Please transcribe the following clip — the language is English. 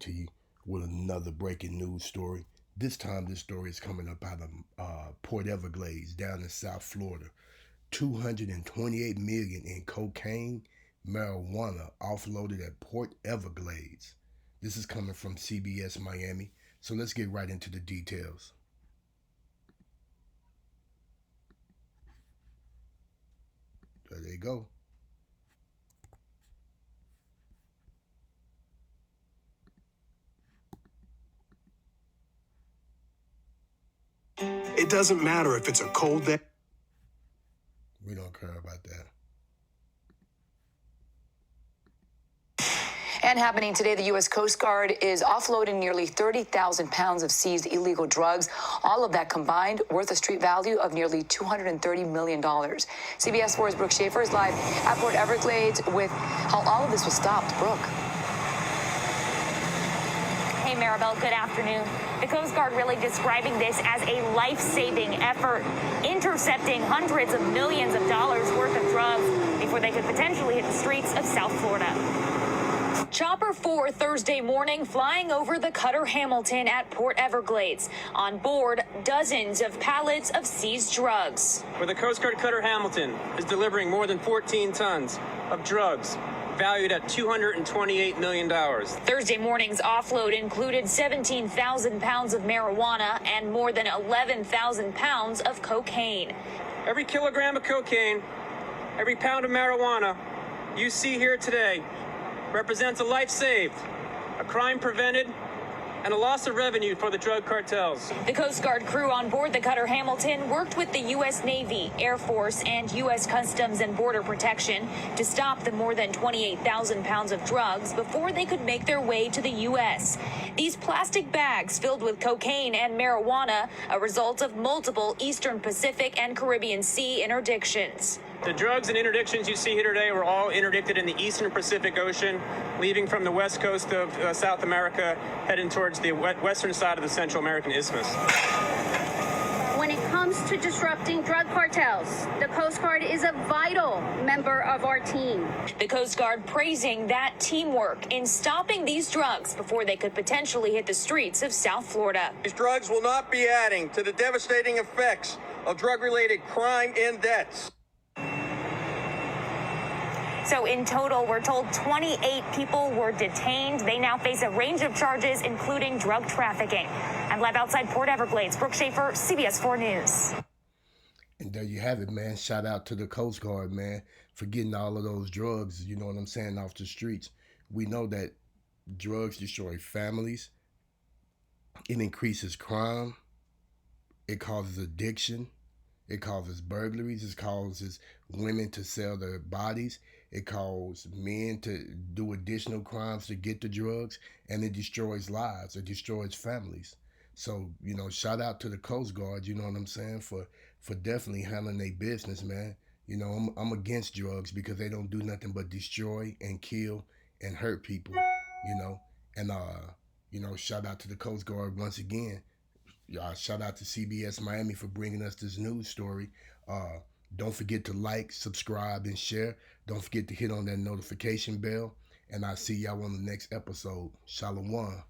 to you with another breaking news story. This time, this story is coming up out of Port Everglades down in South Florida. 228 million in cocaine, marijuana offloaded at Port Everglades. This is coming from CBS Miami. So let's get right into the details. There they go. It doesn't matter if it's a cold day. We don't care about that. And happening today, the U.S. Coast Guard is offloading nearly 30,000 pounds of seized illegal drugs. All of that combined worth a street value of nearly $230 million. CBS 4's Brooke Schaefer is live at Port Everglades with how all of this was stopped. Brooke. Hey, Maribel, good afternoon. The Coast Guard really describing this as a life-saving effort, intercepting hundreds of millions of dollars worth of drugs before they could potentially hit the streets of South Florida. Chopper 4 Thursday morning flying over the Cutter Hamilton at Port Everglades. On board, dozens of pallets of seized drugs. Where the Coast Guard Cutter Hamilton is delivering more than 14 tons of drugs valued at $228 million. Thursday morning's offload included 17,000 pounds of marijuana and more than 11,000 pounds of cocaine. Every kilogram of cocaine, every pound of marijuana you see here today represents a life saved, a crime prevented, and a loss of revenue for the drug cartels. The Coast Guard crew on board the Cutter Hamilton worked with the U.S. Navy, Air Force, and U.S. Customs and Border Protection to stop the more than 28,000 pounds of drugs before they could make their way to the U.S. These plastic bags filled with cocaine and marijuana, a result of multiple Eastern Pacific and Caribbean Sea interdictions. The drugs and interdictions you see here today were all interdicted in the Eastern Pacific Ocean, leaving from the west coast of South America, heading towards the western side of the Central American Isthmus. When it comes to disrupting drug cartels, the Coast Guard is a vital member of our team. The Coast Guard praising that teamwork in stopping these drugs before they could potentially hit the streets of South Florida. These drugs will not be adding to the devastating effects of drug-related crime and deaths. So in total, we're told 28 people were detained. They now face a range of charges, including drug trafficking. I'm live outside Port Everglades. Brooke Schaefer, CBS 4 News. And there you have it, man. Shout out to the Coast Guard, man, for getting all of those drugs, you know what I'm saying, off the streets. We know that drugs destroy families. It increases crime. It causes addiction. It causes burglaries. It causes women to sell their bodies. It causes men to do additional crimes to get the drugs. And it destroys lives. It destroys families. So, you know, shout out to the Coast Guard, you know what I'm saying, for definitely handling their business, man. You know, I'm against drugs because they don't do nothing but destroy and kill and hurt people, you know. And, you know, shout out to the Coast Guard once again. Shout out to CBS Miami for bringing us this news story. Don't forget to like, subscribe, and share. Don't forget to hit on that notification bell. And I'll see y'all on the next episode. Shalom.